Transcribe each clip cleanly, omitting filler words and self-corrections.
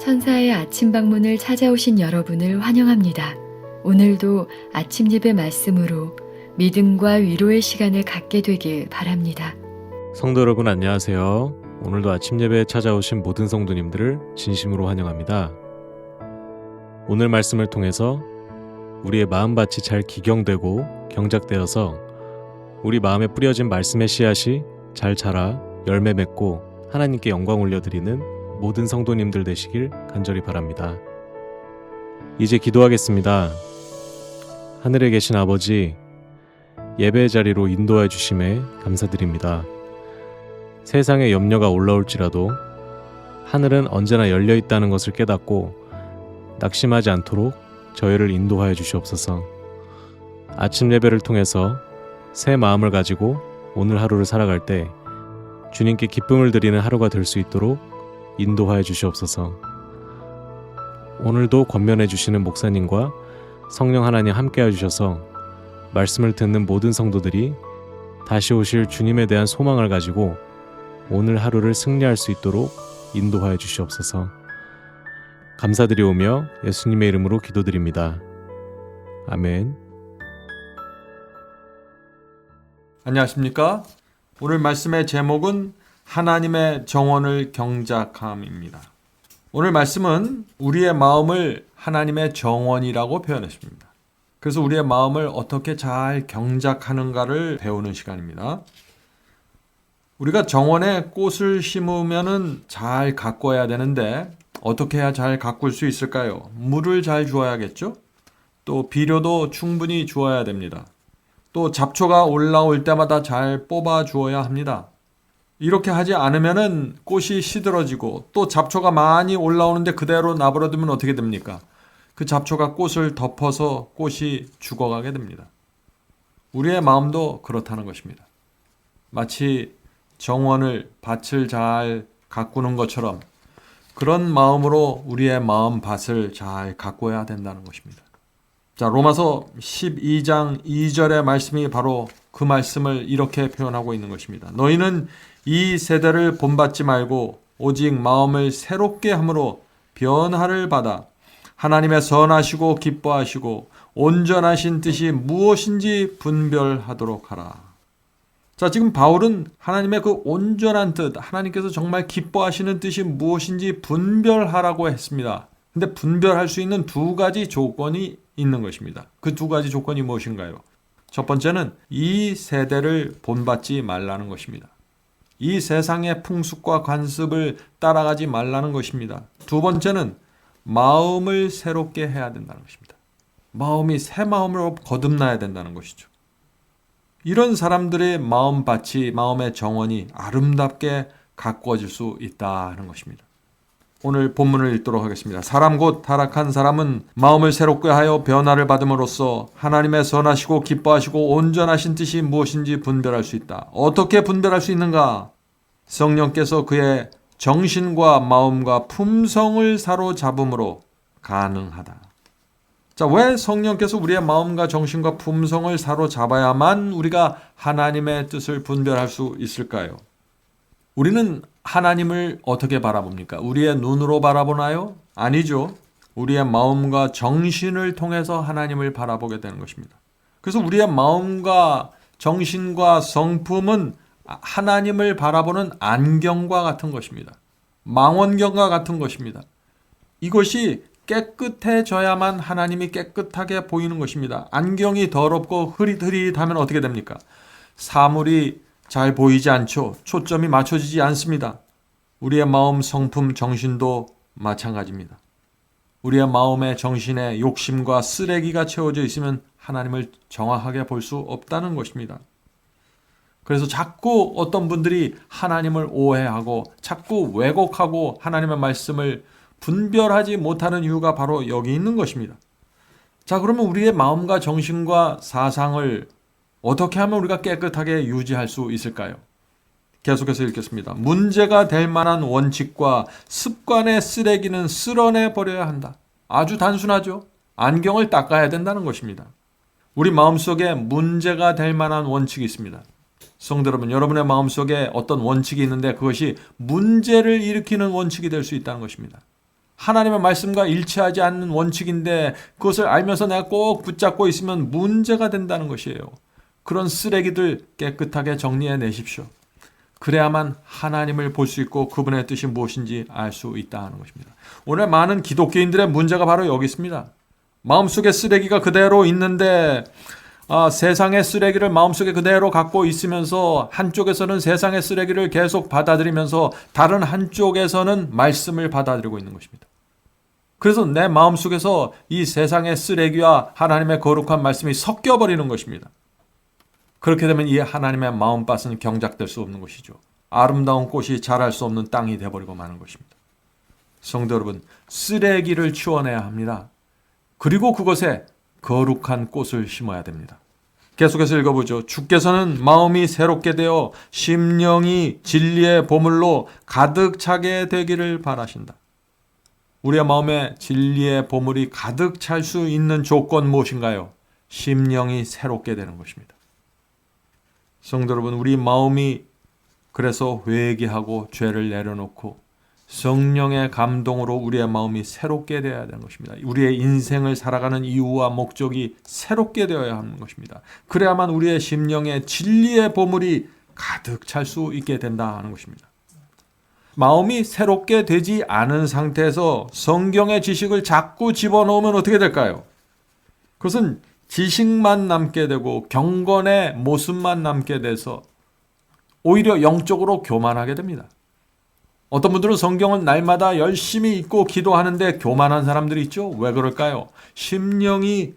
천사의 아침 방문을 찾아오신 여러분을 환영합니다. 오늘도 아침 예배 말씀으로 믿음과 위로의 시간을 갖게 되길 바랍니다. 성도 여러분 안녕하세요. 오늘도 아침 예배에 찾아오신 모든 성도님들을 진심으로 환영합니다. 오늘 말씀을 통해서 우리의 마음밭이 잘 기경되고 경작되어서 우리 마음에 뿌려진 말씀의 씨앗이 잘 자라 열매 맺고 하나님께 영광 올려드리는 모든 성도님들 되시길 간절히 바랍니다. 이제 기도하겠습니다. 하늘에 계신 아버지, 예배의 자리로 인도해 주심에 감사드립니다. 세상에 염려가 올라올지라도 하늘은 언제나 열려 있다는 것을 깨닫고 낙심하지 않도록 저희를 인도하여 주시옵소서. 아침 예배를 통해서 새 마음을 가지고 오늘 하루를 살아갈 때 주님께 기쁨을 드리는 하루가 될 수 있도록 인도하여 주시옵소서. 오늘도 권면해 주시는 목사님과 성령 하나님 함께해 주셔서 말씀을 듣는 모든 성도들이 다시 오실 주님에 대한 소망을 가지고 오늘 하루를 승리할 수 있도록 인도하여 주시옵소서. 감사드리오며 예수님의 이름으로 기도드립니다. 아멘. 안녕하십니까? 오늘 말씀의 제목은 하나님의 정원을 경작함입니다. 오늘 말씀은 우리의 마음을 하나님의 정원이라고 표현했습니다. 그래서 우리의 마음을 어떻게 잘 경작하는가를 배우는 시간입니다. 우리가 정원에 꽃을 심으면 잘 가꿔야 되는데 어떻게 해야 잘 가꿀 수 있을까요? 물을 잘 주어야겠죠? 또 비료도 충분히 주어야 됩니다. 또 잡초가 올라올 때마다 잘 뽑아 주어야 합니다. 이렇게 하지 않으면 꽃이 시들어지고 또 잡초가 많이 올라오는데 그대로 놔버려두면 어떻게 됩니까? 그 잡초가 꽃을 덮어서 꽃이 죽어가게 됩니다. 우리의 마음도 그렇다는 것입니다. 마치 정원을, 밭을 잘 가꾸는 것처럼 그런 마음으로 우리의 마음 밭을 잘 가꿔야 된다는 것입니다. 자, 로마서 12장 2절의 말씀이 바로 그 말씀을 이렇게 표현하고 있는 것입니다. 너희는 이 세대를 본받지 말고 오직 마음을 새롭게 함으로 변화를 받아 하나님의 선하시고 기뻐하시고 온전하신 뜻이 무엇인지 분별하도록 하라. 자, 지금 바울은 하나님의 그 온전한 뜻, 하나님께서 정말 기뻐하시는 뜻이 무엇인지 분별하라고 했습니다. 근데 분별할 수 있는 두 가지 조건이 있는 것입니다. 그 두 가지 조건이 무엇인가요? 첫 번째는 이 세대를 본받지 말라는 것입니다. 이 세상의 풍습과 관습을 따라가지 말라는 것입니다. 두 번째는 마음을 새롭게 해야 된다는 것입니다. 마음이 새 마음으로 거듭나야 된다는 것이죠. 이런 사람들의 마음밭이, 마음의 정원이 아름답게 가꾸어질 수 있다는 것입니다. 오늘 본문을 읽도록 하겠습니다. 사람 곧 타락한 사람은 마음을 새롭게 하여 변화를 받음으로써 하나님의 선하시고 기뻐하시고 온전하신 뜻이 무엇인지 분별할 수 있다. 어떻게 분별할 수 있는가? 성령께서 그의 정신과 마음과 품성을 사로잡음으로 가능하다. 자, 왜 성령께서 우리의 마음과 정신과 품성을 사로잡아야만 우리가 하나님의 뜻을 분별할 수 있을까요? 우리는 하나님을 어떻게 바라봅니까? 우리의 눈으로 바라보나요? 아니죠. 우리의 마음과 정신을 통해서 하나님을 바라보게 되는 것입니다. 그래서 우리의 마음과 정신과 성품은 하나님을 바라보는 안경과 같은 것입니다. 망원경과 같은 것입니다. 이것이 깨끗해져야만 하나님이 깨끗하게 보이는 것입니다. 안경이 더럽고 흐릿흐릿하면 어떻게 됩니까? 사물이 잘 보이지 않죠. 초점이 맞춰지지 않습니다. 우리의 마음, 성품, 정신도 마찬가지입니다. 우리의 마음에 정신에 욕심과 쓰레기가 채워져 있으면 하나님을 정확하게 볼 수 없다는 것입니다. 그래서 자꾸 어떤 분들이 하나님을 오해하고 자꾸 왜곡하고 하나님의 말씀을 분별하지 못하는 이유가 바로 여기 있는 것입니다. 자, 그러면 우리의 마음과 정신과 사상을 어떻게 하면 우리가 깨끗하게 유지할 수 있을까요? 계속해서 읽겠습니다. 문제가 될 만한 원칙과 습관의 쓰레기는 쓸어내 버려야 한다. 아주 단순하죠. 안경을 닦아야 된다는 것입니다. 우리 마음속에 문제가 될 만한 원칙이 있습니다. 성도 여러분, 여러분의 마음속에 어떤 원칙이 있는데 그것이 문제를 일으키는 원칙이 될 수 있다는 것입니다. 하나님의 말씀과 일치하지 않는 원칙인데 그것을 알면서 내가 꼭 붙잡고 있으면 문제가 된다는 것이에요. 그런 쓰레기들 깨끗하게 정리해 내십시오. 그래야만 하나님을 볼 수 있고 그분의 뜻이 무엇인지 알 수 있다 하는 것입니다. 오늘 많은 기독교인들의 문제가 바로 여기 있습니다. 마음속에 쓰레기가 그대로 있는데 세상의 쓰레기를 마음속에 그대로 갖고 있으면서 한쪽에서는 세상의 쓰레기를 계속 받아들이면서 다른 한쪽에서는 말씀을 받아들이고 있는 것입니다. 그래서 내 마음속에서 이 세상의 쓰레기와 하나님의 거룩한 말씀이 섞여버리는 것입니다. 그렇게 되면 이 하나님의 마음밭은 경작될 수 없는 것이죠. 아름다운 꽃이 자랄 수 없는 땅이 되어버리고 마는 것입니다. 성도 여러분, 쓰레기를 치워내야 합니다. 그리고 그것에 거룩한 꽃을 심어야 됩니다. 계속해서 읽어보죠. 주께서는 마음이 새롭게 되어 심령이 진리의 보물로 가득 차게 되기를 바라신다. 우리의 마음에 진리의 보물이 가득 찰 수 있는 조건 무엇인가요? 심령이 새롭게 되는 것입니다. 성도 여러분, 우리 마음이 그래서 회개하고 죄를 내려놓고 성령의 감동으로 우리의 마음이 새롭게 되어야 되는 것입니다. 우리의 인생을 살아가는 이유와 목적이 새롭게 되어야 하는 것입니다. 그래야만 우리의 심령에 진리의 보물이 가득 찰 수 있게 된다 하는 것입니다. 마음이 새롭게 되지 않은 상태에서 성경의 지식을 자꾸 집어넣으면 어떻게 될까요? 그것은 지식만 남게 되고 경건의 모습만 남게 돼서 오히려 영적으로 교만하게 됩니다. 어떤 분들은 성경을 날마다 열심히 읽고 기도하는데 교만한 사람들이 있죠. 왜 그럴까요? 심령이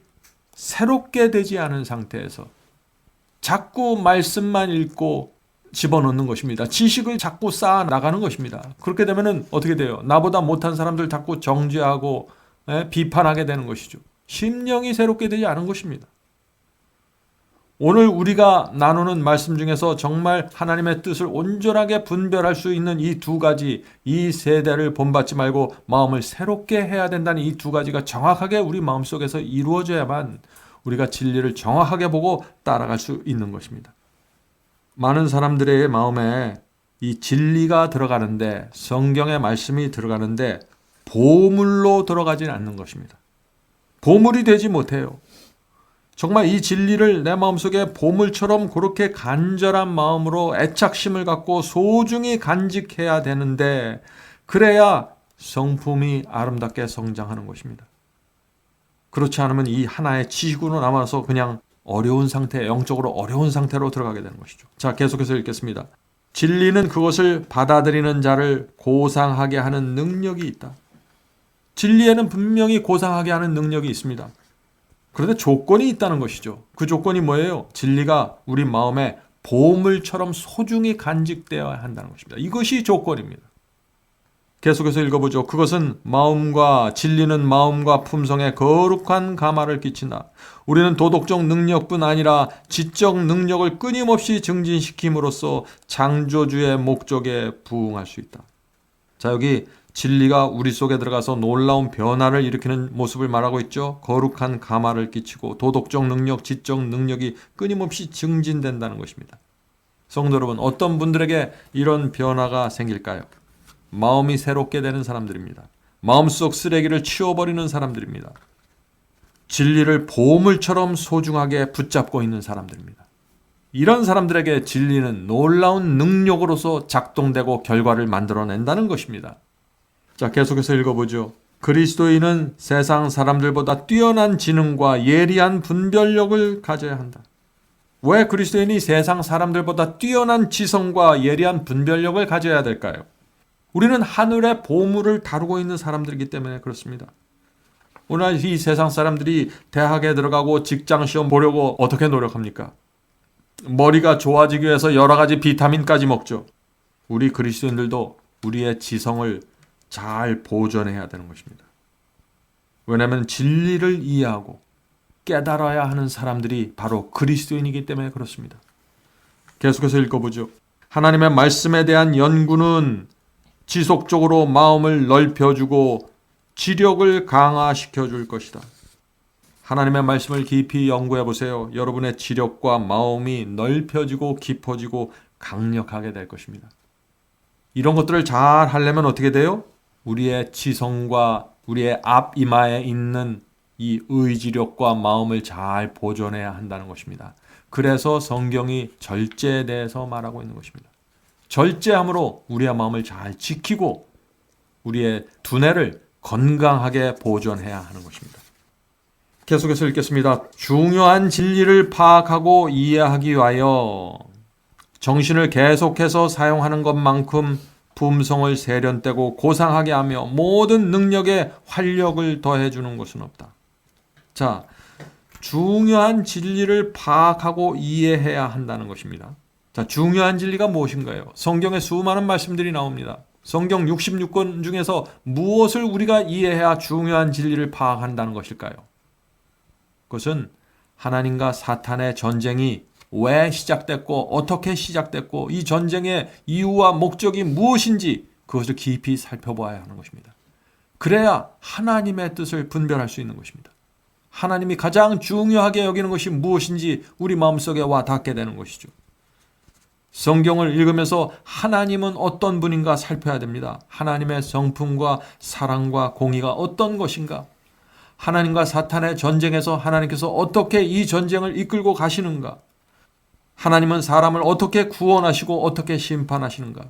새롭게 되지 않은 상태에서 자꾸 말씀만 읽고 집어넣는 것입니다. 지식을 자꾸 쌓아 나가는 것입니다. 그렇게 되면 어떻게 돼요? 나보다 못한 사람들 자꾸 정죄하고 비판하게 되는 것이죠. 심령이 새롭게 되지 않은 것입니다. 오늘 우리가 나누는 말씀 중에서 정말 하나님의 뜻을 온전하게 분별할 수 있는 이 두 가지, 이 세대를 본받지 말고 마음을 새롭게 해야 된다는 이 두 가지가 정확하게 우리 마음속에서 이루어져야만 우리가 진리를 정확하게 보고 따라갈 수 있는 것입니다. 많은 사람들의 마음에 이 진리가 들어가는데, 성경의 말씀이 들어가는데 보물로 들어가지는 않는 것입니다. 보물이 되지 못해요. 정말 이 진리를 내 마음속에 보물처럼 그렇게 간절한 마음으로 애착심을 갖고 소중히 간직해야 되는데, 그래야 성품이 아름답게 성장하는 것입니다. 그렇지 않으면 이 하나의 지식으로 남아서 그냥 어려운 상태, 영적으로 어려운 상태로 들어가게 되는 것이죠. 자, 계속해서 읽겠습니다. 진리는 그것을 받아들이는 자를 고상하게 하는 능력이 있다. 진리에는 분명히 고상하게 하는 능력이 있습니다. 그런데 조건이 있다는 것이죠. 그 조건이 뭐예요? 진리가 우리 마음에 보물처럼 소중히 간직되어야 한다는 것입니다. 이것이 조건입니다. 계속해서 읽어보죠. 그것은 진리는 마음과 품성에 거룩한 감화를 끼친다. 우리는 도덕적 능력뿐 아니라 지적 능력을 끊임없이 증진시킴으로써 창조주의 목적에 부응할 수 있다. 자, 여기 진리가 우리 속에 들어가서 놀라운 변화를 일으키는 모습을 말하고 있죠. 거룩한 감화를 끼치고 도덕적 능력, 지적 능력이 끊임없이 증진된다는 것입니다. 성도 여러분, 어떤 분들에게 이런 변화가 생길까요? 마음이 새롭게 되는 사람들입니다. 마음속 쓰레기를 치워버리는 사람들입니다. 진리를 보물처럼 소중하게 붙잡고 있는 사람들입니다. 이런 사람들에게 진리는 놀라운 능력으로서 작동되고 결과를 만들어낸다는 것입니다. 자, 계속해서 읽어보죠. 그리스도인은 세상 사람들보다 뛰어난 지능과 예리한 분별력을 가져야 한다. 왜 그리스도인이 세상 사람들보다 뛰어난 지성과 예리한 분별력을 가져야 될까요? 우리는 하늘의 보물을 다루고 있는 사람들이기 때문에 그렇습니다. 오늘 이 세상 사람들이 대학에 들어가고 직장 시험 보려고 어떻게 노력합니까? 머리가 좋아지기 위해서 여러 가지 비타민까지 먹죠. 우리 그리스도인들도 우리의 지성을 잘 보존해야 되는 것입니다. 왜냐하면 진리를 이해하고 깨달아야 하는 사람들이 바로 그리스도인이기 때문에 그렇습니다. 계속해서 읽어보죠. 하나님의 말씀에 대한 연구는 지속적으로 마음을 넓혀주고 지력을 강화시켜 줄 것이다. 하나님의 말씀을 깊이 연구해 보세요. 여러분의 지력과 마음이 넓혀지고 깊어지고 강력하게 될 것입니다. 이런 것들을 잘 하려면 어떻게 돼요? 우리의 지성과 우리의 앞이마에 있는 이 의지력과 마음을 잘 보존해야 한다는 것입니다. 그래서 성경이 절제에 대해서 말하고 있는 것입니다. 절제함으로 우리의 마음을 잘 지키고 우리의 두뇌를 건강하게 보존해야 하는 것입니다. 계속해서 읽겠습니다. 중요한 진리를 파악하고 이해하기 위하여 정신을 계속해서 사용하는 것만큼 품성을 세련되고 고상하게 하며 모든 능력에 활력을 더해주는 것은 없다. 자, 중요한 진리를 파악하고 이해해야 한다는 것입니다. 자, 중요한 진리가 무엇인가요? 성경에 수많은 말씀들이 나옵니다. 성경 66권 중에서 무엇을 우리가 이해해야 중요한 진리를 파악한다는 것일까요? 그것은 하나님과 사탄의 전쟁이 왜 시작됐고 어떻게 시작됐고 이 전쟁의 이유와 목적이 무엇인지 그것을 깊이 살펴봐야 하는 것입니다. 그래야 하나님의 뜻을 분별할 수 있는 것입니다. 하나님이 가장 중요하게 여기는 것이 무엇인지 우리 마음속에 와 닿게 되는 것이죠. 성경을 읽으면서 하나님은 어떤 분인가 살펴야 됩니다. 하나님의 성품과 사랑과 공의가 어떤 것인가? 하나님과 사탄의 전쟁에서 하나님께서 어떻게 이 전쟁을 이끌고 가시는가? 하나님은 사람을 어떻게 구원하시고 어떻게 심판하시는가?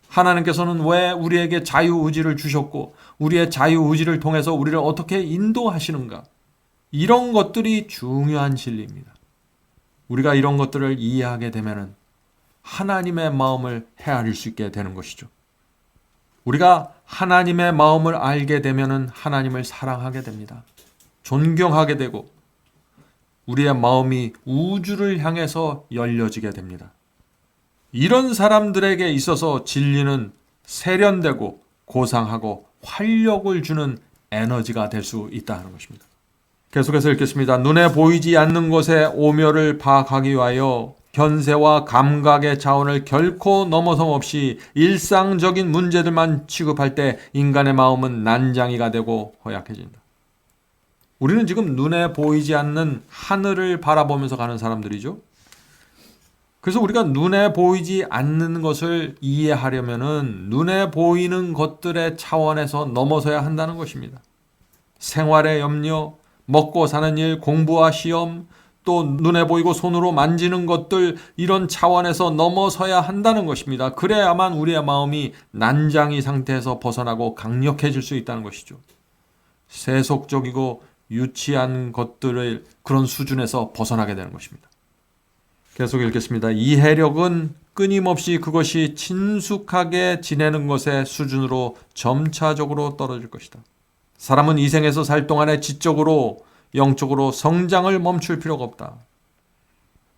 하나님께서는 왜 우리에게 자유의지를 주셨고 우리의 자유의지를 통해서 우리를 어떻게 인도하시는가? 이런 것들이 중요한 진리입니다. 우리가 이런 것들을 이해하게 되면 하나님의 마음을 헤아릴 수 있게 되는 것이죠. 우리가 하나님의 마음을 알게 되면 하나님을 사랑하게 됩니다. 존경하게 되고 우리의 마음이 우주를 향해서 열려지게 됩니다. 이런 사람들에게 있어서 진리는 세련되고 고상하고 활력을 주는 에너지가 될 수 있다는 것입니다. 계속해서 읽겠습니다. 눈에 보이지 않는 것의 오묘를 파악하기 위하여 현세와 감각의 차원을 결코 넘어섬 없이 일상적인 문제들만 취급할 때 인간의 마음은 난장이가 되고 허약해진다. 우리는 지금 눈에 보이지 않는 하늘을 바라보면서 가는 사람들이죠. 그래서 우리가 눈에 보이지 않는 것을 이해하려면은 눈에 보이는 것들의 차원에서 넘어서야 한다는 것입니다. 생활의 염려, 먹고 사는 일, 공부와 시험, 또 눈에 보이고 손으로 만지는 것들 이런 차원에서 넘어서야 한다는 것입니다. 그래야만 우리의 마음이 난장이 상태에서 벗어나고 강력해질 수 있다는 것이죠. 세속적이고 유치한 것들을 그런 수준에서 벗어나게 되는 것입니다. 계속 읽겠습니다. 이해력은 끊임없이 그것이 친숙하게 지내는 것의 수준으로 점차적으로 떨어질 것이다. 사람은 이 생에서 살 동안에 지적으로 영적으로 성장을 멈출 필요가 없다.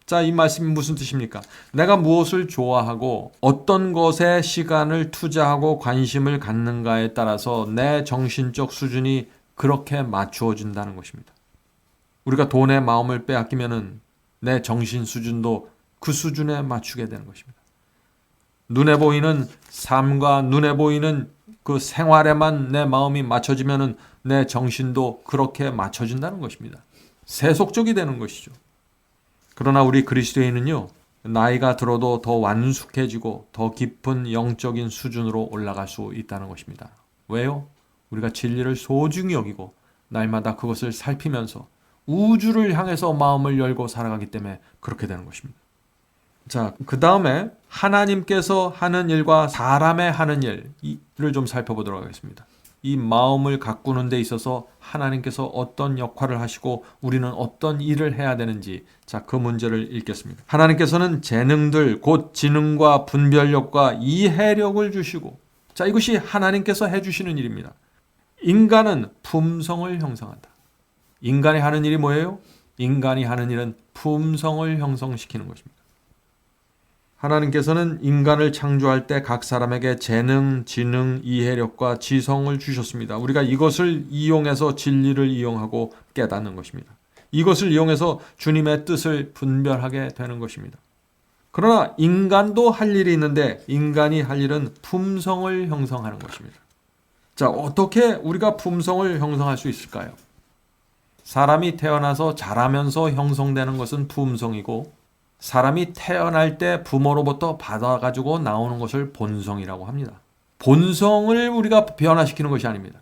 자, 이 말씀이 무슨 뜻입니까? 내가 무엇을 좋아하고 어떤 것에 시간을 투자하고 관심을 갖는가에 따라서 내 정신적 수준이 그렇게 맞추어진다는 것입니다. 우리가 돈에 마음을 빼앗기면은 내 정신 수준도 그 수준에 맞추게 되는 것입니다. 눈에 보이는 삶과 눈에 보이는 그 생활에만 내 마음이 맞춰지면은 내 정신도 그렇게 맞춰진다는 것입니다. 세속적이 되는 것이죠. 그러나 우리 그리스도인은요, 나이가 들어도 더 완숙해지고 더 깊은 영적인 수준으로 올라갈 수 있다는 것입니다. 왜요? 우리가 진리를 소중히 여기고 날마다 그것을 살피면서 우주를 향해서 마음을 열고 살아가기 때문에 그렇게 되는 것입니다. 자, 그 다음에 하나님께서 하는 일과 사람의 하는 일을 좀 살펴보도록 하겠습니다. 이 마음을 가꾸는 데 있어서 하나님께서 어떤 역할을 하시고 우리는 어떤 일을 해야 되는지, 자, 그 문제를 읽겠습니다. 하나님께서는 재능들, 곧 지능과 분별력과 이해력을 주시고, 자, 이것이 하나님께서 해주시는 일입니다. 인간은 품성을 형성한다. 인간이 하는 일이 뭐예요? 인간이 하는 일은 품성을 형성시키는 것입니다. 하나님께서는 인간을 창조할 때 각 사람에게 재능, 지능, 이해력과 지성을 주셨습니다. 우리가 이것을 이용해서 진리를 이용하고 깨닫는 것입니다. 이것을 이용해서 주님의 뜻을 분별하게 되는 것입니다. 그러나 인간도 할 일이 있는데 인간이 할 일은 품성을 형성하는 것입니다. 자, 어떻게 우리가 품성을 형성할 수 있을까요? 사람이 태어나서 자라면서 형성되는 것은 품성이고, 사람이 태어날 때 부모로부터 받아가지고 나오는 것을 본성이라고 합니다. 본성을 우리가 변화시키는 것이 아닙니다.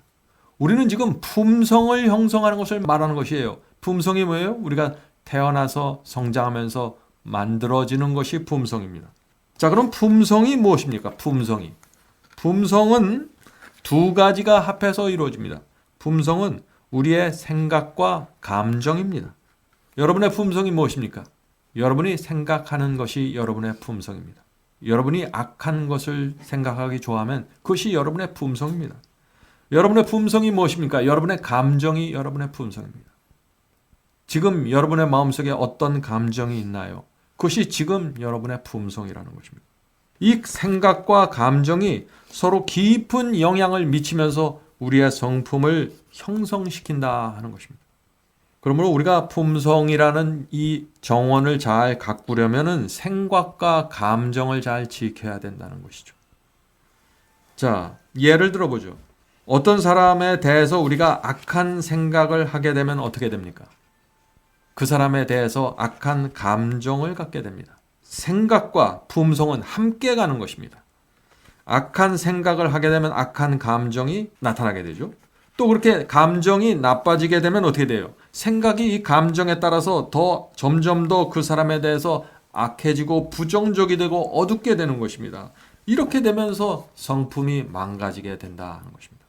우리는 지금 품성을 형성하는 것을 말하는 것이에요. 품성이 뭐예요? 우리가 태어나서 성장하면서 만들어지는 것이 품성입니다. 자, 그럼 품성이 무엇입니까? 품성은 두 가지가 합해서 이루어집니다. 품성은 우리의 생각과 감정입니다. 여러분의 품성이 무엇입니까? 여러분이 생각하는 것이 여러분의 품성입니다. 여러분이 악한 것을 생각하기 좋아하면 그것이 여러분의 품성입니다. 여러분의 품성이 무엇입니까? 여러분의 감정이 여러분의 품성입니다. 지금 여러분의 마음속에 어떤 감정이 있나요? 그것이 지금 여러분의 품성이라는 것입니다. 이 생각과 감정이 서로 깊은 영향을 미치면서 우리의 성품을 형성시킨다 하는 것입니다. 그러므로 우리가 품성이라는 이 정원을 잘 가꾸려면 생각과 감정을 잘 지켜야 된다는 것이죠. 자, 예를 들어보죠. 어떤 사람에 대해서 우리가 악한 생각을 하게 되면 어떻게 됩니까? 그 사람에 대해서 악한 감정을 갖게 됩니다. 생각과 품성은 함께 가는 것입니다. 악한 생각을 하게 되면 악한 감정이 나타나게 되죠. 또 그렇게 감정이 나빠지게 되면 어떻게 돼요? 생각이 이 감정에 따라서 점점 더 그 사람에 대해서 악해지고 부정적이 되고 어둡게 되는 것입니다. 이렇게 되면서 성품이 망가지게 된다는 것입니다.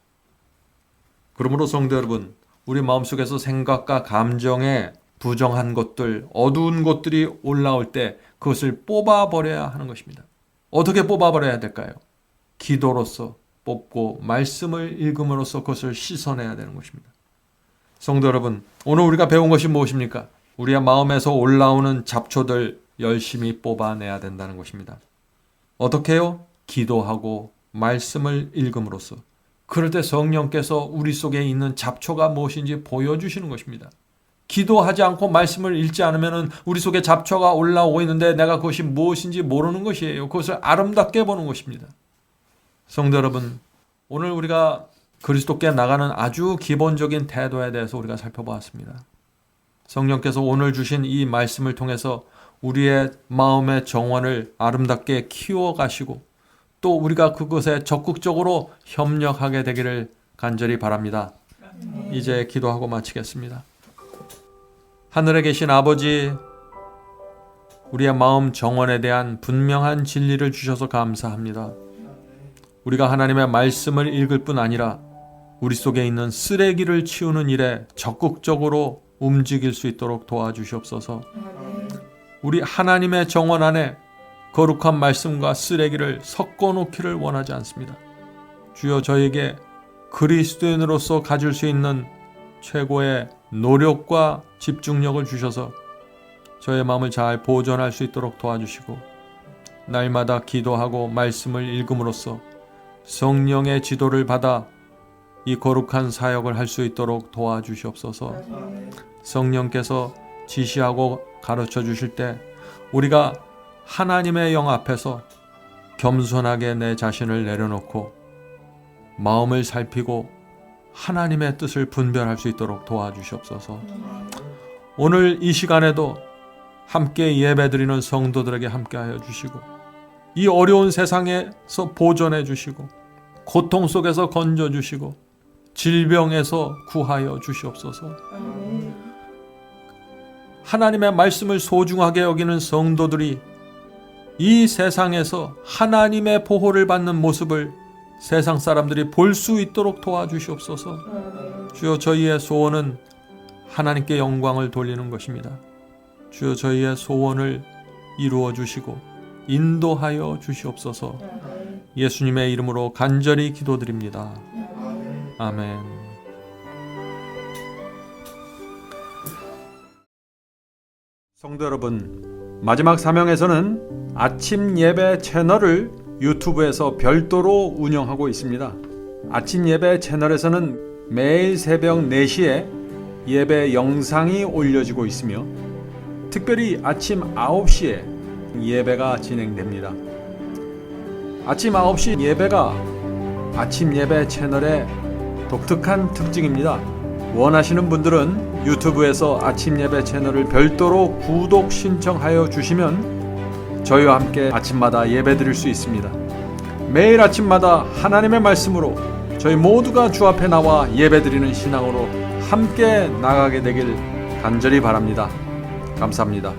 그러므로 성도 여러분, 우리 마음속에서 생각과 감정에 부정한 것들, 어두운 것들이 올라올 때 그것을 뽑아버려야 하는 것입니다. 어떻게 뽑아버려야 될까요? 기도로서 뽑고 말씀을 읽음으로써 그것을 씻어내야 되는 것입니다. 성도 여러분, 오늘 우리가 배운 것이 무엇입니까? 우리의 마음에서 올라오는 잡초들 열심히 뽑아내야 된다는 것입니다. 어떻게 해요? 기도하고 말씀을 읽음으로써. 그럴 때 성령께서 우리 속에 있는 잡초가 무엇인지 보여주시는 것입니다. 기도하지 않고 말씀을 읽지 않으면 우리 속에 잡초가 올라오고 있는데 내가 그것이 무엇인지 모르는 것이에요. 그것을 아름답게 보는 것입니다. 성도 여러분, 오늘 우리가 그리스도께 나가는 아주 기본적인 태도에 대해서 우리가 살펴보았습니다. 성령께서 오늘 주신 이 말씀을 통해서 우리의 마음의 정원을 아름답게 키워가시고 또 우리가 그것에 적극적으로 협력하게 되기를 간절히 바랍니다. 이제 기도하고 마치겠습니다. 하늘에 계신 아버지, 우리의 마음 정원에 대한 분명한 진리를 주셔서 감사합니다. 우리가 하나님의 말씀을 읽을 뿐 아니라 우리 속에 있는 쓰레기를 치우는 일에 적극적으로 움직일 수 있도록 도와주시옵소서. 우리 하나님의 정원 안에 거룩한 말씀과 쓰레기를 섞어 놓기를 원하지 않습니다. 주여, 저에게 그리스도인으로서 가질 수 있는 최고의 노력과 집중력을 주셔서 저의 마음을 잘 보존할 수 있도록 도와주시고 날마다 기도하고 말씀을 읽음으로써 성령의 지도를 받아 이 거룩한 사역을 할 수 있도록 도와주시옵소서. 성령께서 지시하고 가르쳐 주실 때 우리가 하나님의 영 앞에서 겸손하게 내 자신을 내려놓고 마음을 살피고 하나님의 뜻을 분별할 수 있도록 도와주시옵소서. 오늘 이 시간에도 함께 예배드리는 성도들에게 함께하여 주시고 이 어려운 세상에서 보존해 주시고 고통 속에서 건져 주시고 질병에서 구하여 주시옵소서. 하나님의 말씀을 소중하게 여기는 성도들이 이 세상에서 하나님의 보호를 받는 모습을 세상 사람들이 볼 수 있도록 도와주시옵소서. 주여, 저희의 소원은 하나님께 영광을 돌리는 것입니다. 주여, 저희의 소원을 이루어 주시고 인도하여 주시옵소서. 예수님의 이름으로 간절히 기도드립니다. 아멘. 성도 여러분, 마지막 사명에서는 아침 예배 채널을 유튜브에서 별도로 운영하고 있습니다. 아침 예배 채널에서는 매일 새벽 4시에 예배 영상이 올려지고 있으며 특별히 아침 9시에 예배가 진행됩니다. 아침 9시 예배가 아침 예배 채널의 독특한 특징입니다. 원하시는 분들은 유튜브에서 아침 예배 채널을 별도로 구독 신청하여 주시면 저희와 함께 아침마다 예배 드릴 수 있습니다. 매일 아침마다 하나님의 말씀으로 저희 모두가 주 앞에 나와 예배드리는 신앙으로 함께 나가게 되길 간절히 바랍니다. 감사합니다.